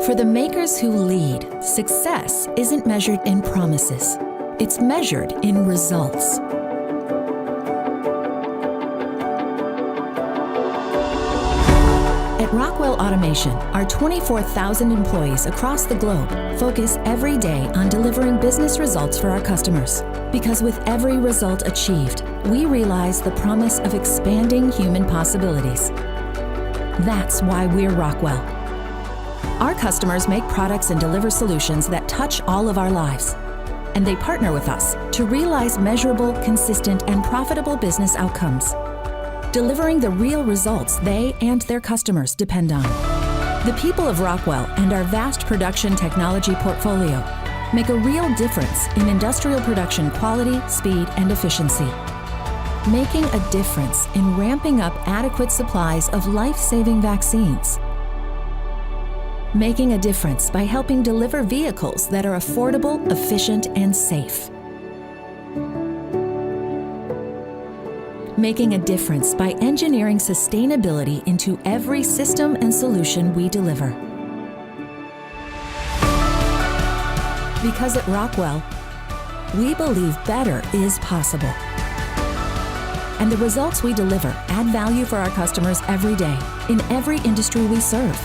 For the makers who lead, success isn't measured in promises. It's measured in results. At Rockwell Automation, our 24,000 employees across the globe focus every day on delivering business results for our customers. Because with every result achieved, we realize the promise of expanding human possibilities. That's why we're Rockwell. Our customers make products and deliver solutions that touch all of our lives. And they partner with us to realize measurable, consistent, and profitable business outcomes, delivering the real results they and their customers depend on. The people of Rockwell and our vast production technology portfolio make a real difference in industrial production quality, speed, and efficiency, making a difference in ramping up adequate supplies of life-saving vaccines, making a difference by helping deliver vehicles that are affordable, efficient, and safe, making a difference by engineering sustainability into every system and solution we deliver. Because at Rockwell, we believe better is possible. And the results we deliver add value for our customers every day, in every industry we serve.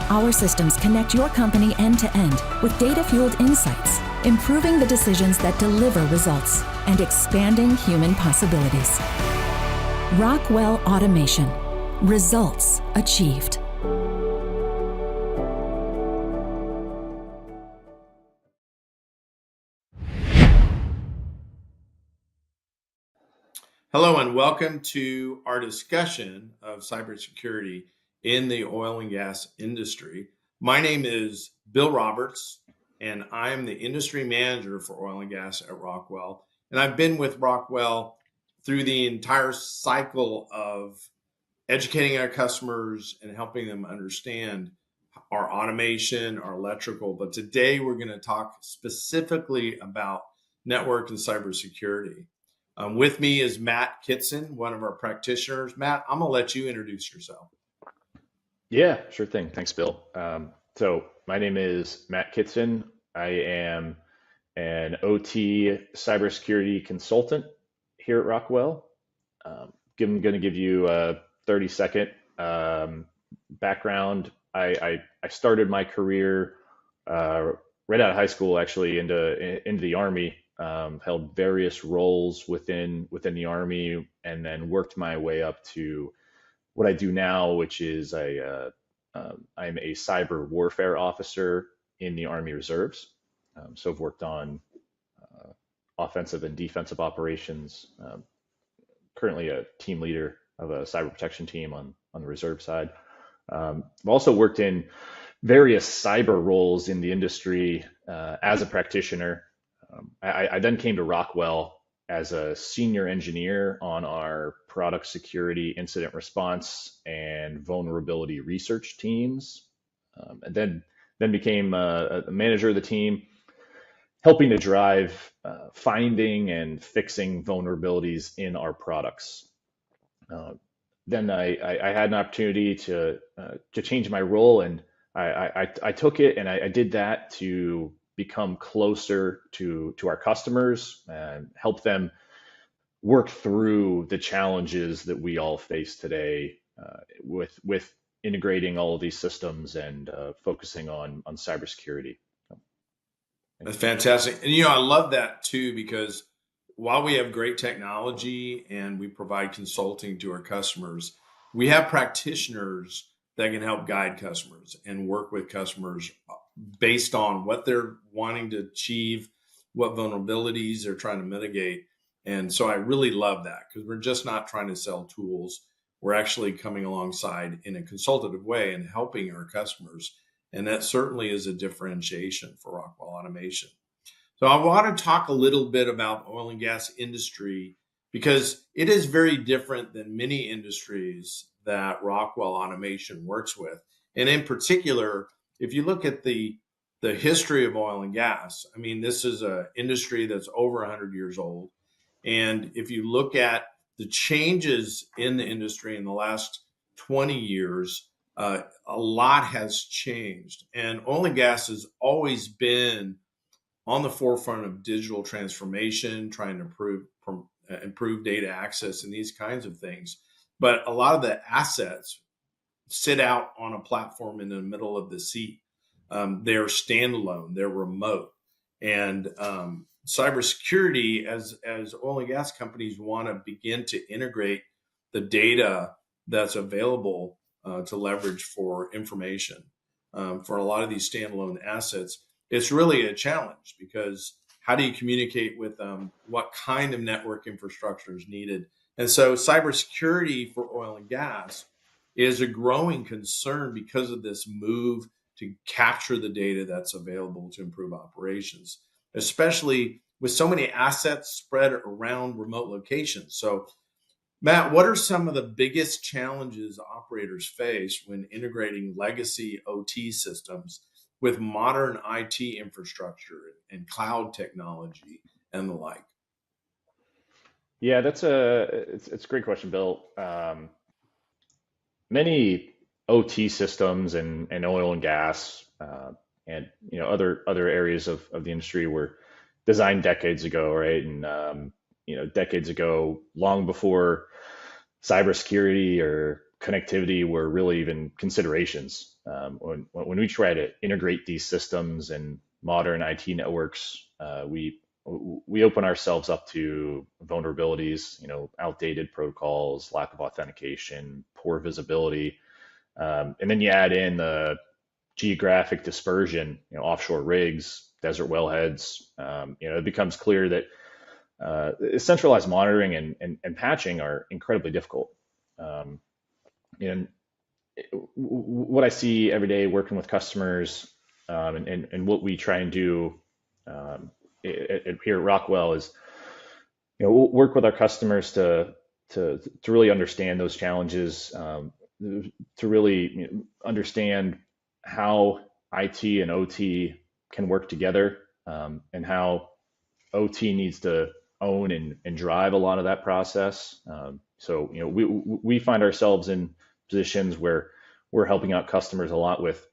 Our systems connect your company end-to-end with data-fueled insights, improving the decisions that deliver results and expanding human possibilities. Rockwell Automation. Results achieved. Hello and welcome to our discussion of cybersecurity in the oil and gas industry. My name is Bill Roberts, and I am the industry manager for oil and gas at Rockwell. And I've been with Rockwell through the entire cycle of educating our customers and helping them understand our automation, our electrical. But today we're going to talk specifically about network and cybersecurity. With me is Matt Kitson, one of our practitioners. Matt, I'm going to let you introduce yourself. Yeah, sure thing. Thanks, Bill. So my name is Matt Kitson. I am an OT cybersecurity consultant here at Rockwell. I'm going to give you a 30-second background. I started my career right out of high school, actually, into the Army. Held various roles within the Army, and then worked my way up to what I do now, which is I'm a cyber warfare officer in the Army Reserves. So I've worked on offensive and defensive operations. Currently a team leader of a cyber protection team on the reserve side. I've also worked in various cyber roles in the industry as a practitioner. I then came to Rockwell as a senior engineer on our product security, incident response, and vulnerability research teams, and then became a manager of the team, helping to drive finding and fixing vulnerabilities in our products. Then I had an opportunity to change my role, and I took it, and I did that to become closer to our customers and help them work through the challenges that we all face today with integrating all of these systems and focusing on cybersecurity. That's fantastic. And, I love that too, because while we have great technology and we provide consulting to our customers, we have practitioners that can help guide customers and work with customers based on what they're wanting to achieve, what vulnerabilities they're trying to mitigate. And so I really love that, because we're just not trying to sell tools. We're actually coming alongside in a consultative way and helping our customers. And that certainly is a differentiation for Rockwell Automation. So I want to talk a little bit about oil and gas industry, because it is very different than many industries that Rockwell Automation works with. And in particular, if you look at the history of oil and gas, I mean, this is an industry that's over 100 years old. And if you look at the changes in the industry in the last 20 years, a lot has changed, and oil and gas has always been on the forefront of digital transformation, trying to improve data access and these kinds of things. But a lot of the assets sit out on a platform in the middle of the sea. They're standalone, they're remote, and cybersecurity, as oil and gas companies want to begin to integrate the data that's available to leverage for information for a lot of these standalone assets, it's really a challenge because how do you communicate with them? What kind of network infrastructure is needed? And so, cybersecurity for oil and gas is a growing concern because of this move to capture the data that's available to improve operations, especially with so many assets spread around remote locations. So, Matt, what are some of the biggest challenges operators face when integrating legacy OT systems with modern IT infrastructure and cloud technology and the like? Yeah, it's a great question, Bill. Many OT systems and oil and gas and other areas of the industry were designed decades ago, right? And decades ago, long before cybersecurity or connectivity were really even considerations. When we try to integrate these systems and modern IT networks, we open ourselves up to vulnerabilities, outdated protocols, lack of authentication, poor visibility, and then you add in the geographic dispersion, offshore rigs, desert wellheads. It becomes clear that centralized monitoring and patching are incredibly difficult. Um, and what I see every day working with customers and what we try and do here at Rockwell is, we'll work with our customers to really understand those challenges, to really understand how IT and OT can work together, and how OT needs to own and drive a lot of that process. So we find ourselves in positions where we're helping out customers a lot with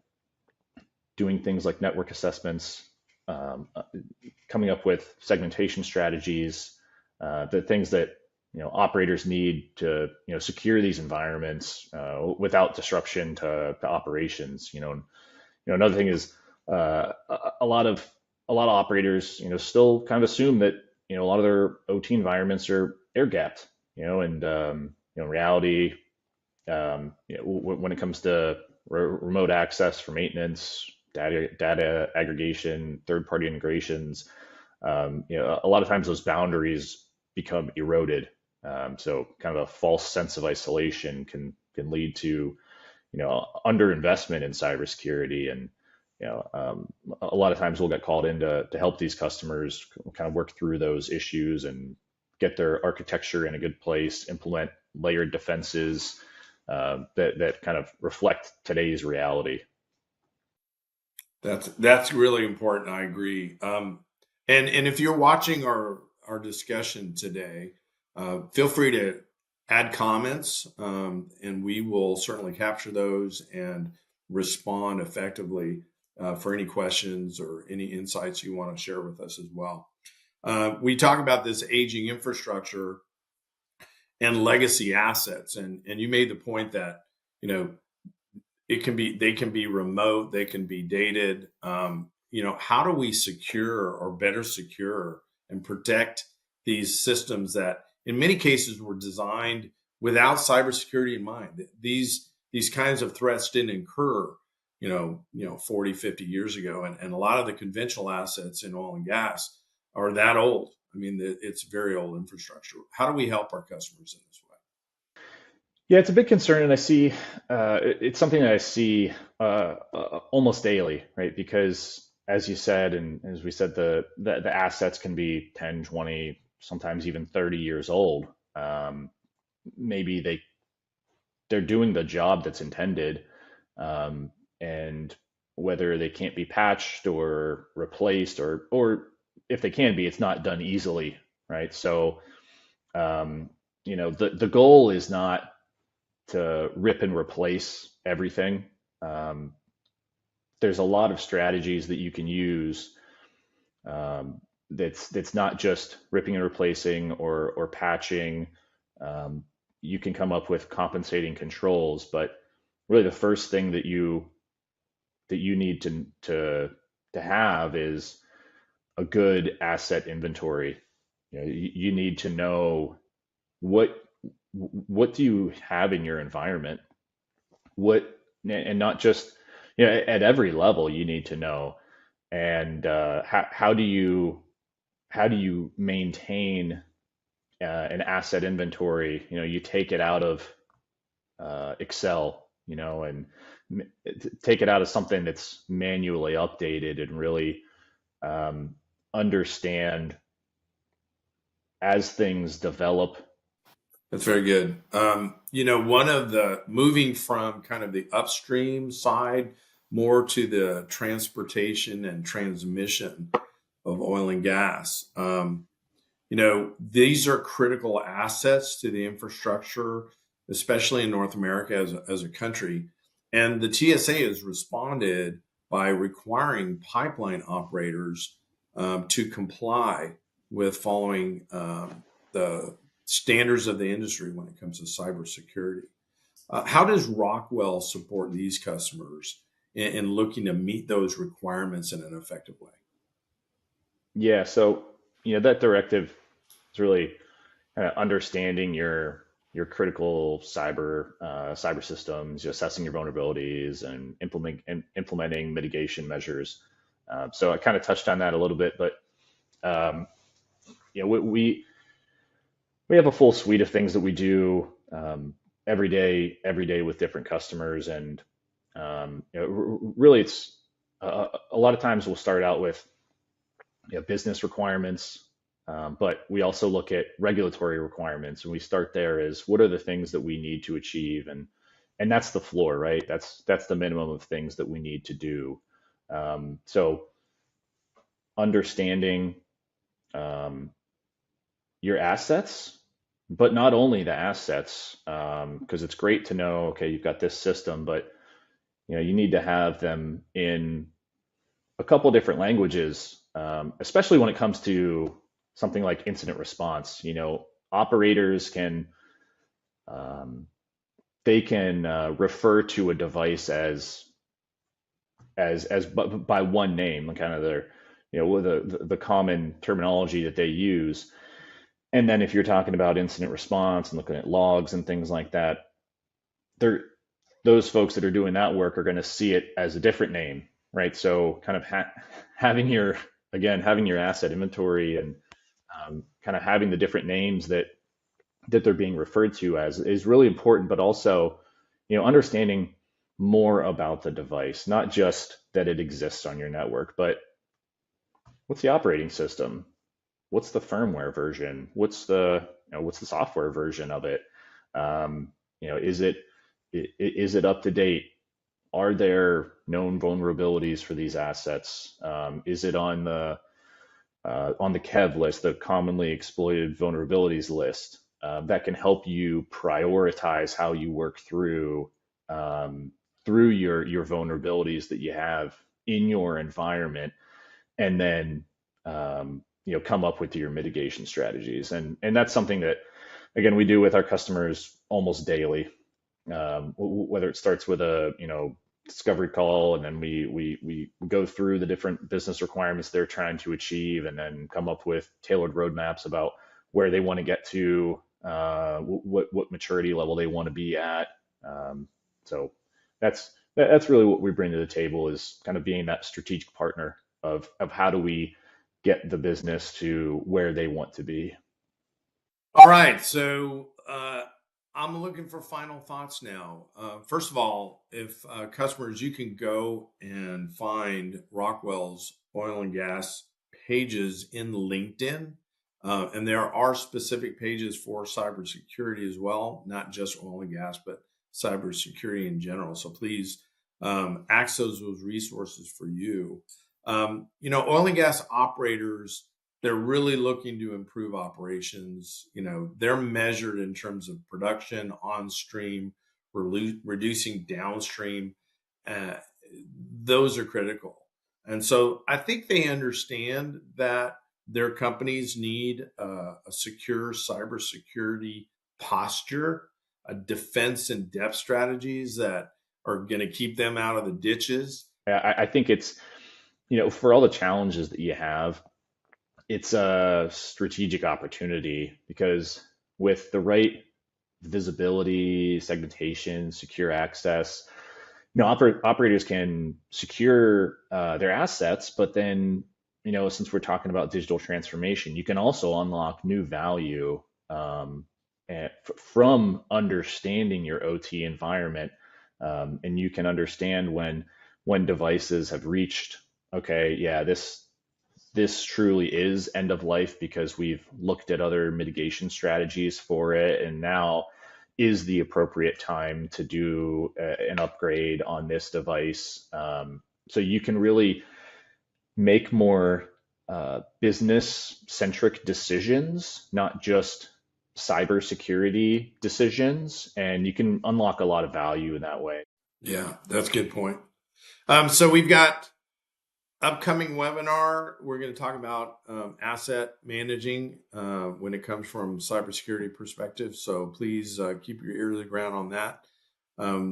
doing things like network assessments, coming up with segmentation strategies, the things that operators need to secure these environments without disruption to operations. Another thing is a lot of operators still kind of assume that a lot of their OT environments are air gapped. And in reality, when it comes to remote access for maintenance, data aggregation, third-party integrations, a lot of times those boundaries become eroded. So kind of a false sense of isolation can lead to underinvestment in cybersecurity. And a lot of times we'll get called in to help these customers kind of work through those issues and get their architecture in a good place, implement layered defenses that kind of reflect today's reality. That's really important. I agree. And if you're watching our discussion today, feel free to add comments, and we will certainly capture those and respond effectively for any questions or any insights you want to share with us as well. We talk about this aging infrastructure and legacy assets, and you made the point that they can be remote, they can be dated. How do we secure or better secure and protect these systems that in many cases were designed without cybersecurity in mind? These kinds of threats didn't occur 40, 50 years ago, and a lot of the conventional assets in oil and gas are that old. I mean, it's very old infrastructure. How do we help our customers in this way? Yeah, it's a big concern, and I see it's something that I see almost daily, right? Because as you said, and as we said, the assets can be 10, 20, sometimes even 30 years old. Maybe they're doing the job that's intended, and whether they can't be patched or replaced, or if they can be, it's not done easily, right? So the goal is not to rip and replace everything. Um, there's a lot of strategies that you can use. That's not just ripping and replacing or patching. Um, you can come up with compensating controls, but really the first thing that you need to have is a good asset inventory. You need to know what what do you have in your environment, what, and not just, at every level you need to know. And how do you maintain an asset inventory? You take it out of Excel, and take it out of something that's manually updated, and really um, understand as things develop. That's very good. One of the moving from kind of the upstream side more to the transportation and transmission of oil and gas. These are critical assets to the infrastructure, especially in North America as a country. And the TSA has responded by requiring pipeline operators to comply with following the standards of the industry when it comes to cybersecurity. How does Rockwell support these customers in looking to meet those requirements in an effective way? Yeah, so that directive is really kind of understanding your critical cyber systems, assessing your vulnerabilities, and implementing mitigation measures. So I kind of touched on that a little bit, but um, we have a full suite of things that we do every day with different customers. And really, it's a lot of times we'll start out with business requirements, but we also look at regulatory requirements, and we start there as what are the things that we need to achieve, and that's the floor, right? That's the minimum of things that we need to do. So understanding um, your assets, but not only the assets, because it's great to know, okay, you've got this system, but you need to have them in a couple different languages, especially when it comes to something like incident response. Operators can um, they can refer to a device as by one name, kind of their with the common terminology that they use. And then if you're talking about incident response and looking at logs and things like that, they're those folks that are doing that work are going to see it as a different name, right? So kind of having your asset inventory, and kind of having the different names that they're being referred to as is really important, but also, understanding more about the device, not just that it exists on your network, but what's the operating system? What's the firmware version? What's the software version of it? Is it up to date? Are there known vulnerabilities for these assets? Is it on the KEV list, the commonly exploited vulnerabilities list? That can help you prioritize how you work through your vulnerabilities that you have in your environment, and then come up with your mitigation strategies. And that's something that, again, we do with our customers almost daily. Whether it starts with a discovery call, and then we go through the different business requirements they're trying to achieve, and then come up with tailored roadmaps about where they want to get to, what maturity level they want to be at. So that's really what we bring to the table, is kind of being that strategic partner of how do we get the business to where they want to be. All right. So I'm looking for final thoughts now. First of all, if customers, you can go and find Rockwell's oil and gas pages in LinkedIn. And there are specific pages for cybersecurity as well, not just oil and gas, but cybersecurity in general. So please access those resources for you. Oil and gas operators, they're really looking to improve operations. They're measured in terms of production, on stream, reducing downstream. Uh, those are critical. And so I think they understand that their companies need a secure cybersecurity posture, a defense and depth strategies that are going to keep them out of the ditches. I think it's, for all the challenges that you have, it's a strategic opportunity because with the right visibility, segmentation, secure access, operators can secure their assets, but then, since we're talking about digital transformation, you can also unlock new value from understanding your OT environment, and you can understand when devices have reached, okay, yeah, this truly is end of life because we've looked at other mitigation strategies for it, and now is the appropriate time to do an upgrade on this device. So you can really make more business-centric decisions, not just cybersecurity decisions, and you can unlock a lot of value in that way. Yeah, that's a good point. So we've got upcoming webinar. We're going to talk about asset managing when it comes from cybersecurity perspective. So please keep your ear to the ground on that.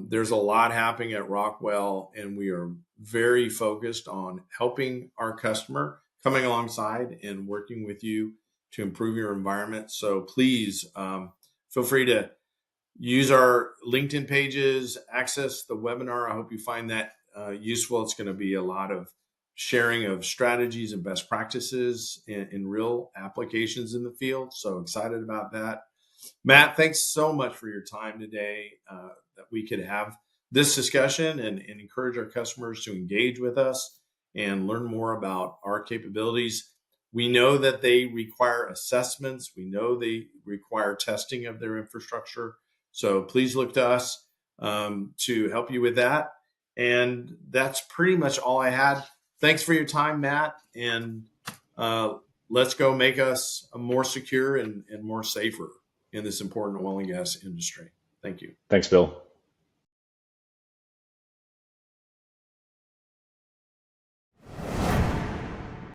There's a lot happening at Rockwell, and we are very focused on helping our customer, coming alongside and working with you to improve your environment. So please feel free to use our LinkedIn pages, access the webinar. I hope you find that useful. It's going to be a lot of sharing of strategies and best practices in real applications in the field. So excited about that. Matt, thanks so much for your time today, that we could have this discussion and encourage our customers to engage with us and learn more about our capabilities. We know that they require assessments. We know they require testing of their infrastructure. So please look to us to help you with that. And that's pretty much all I had. Thanks for your time, Matt. And let's go make us more secure and more safer in this important oil and gas industry. Thank you. Thanks, Bill.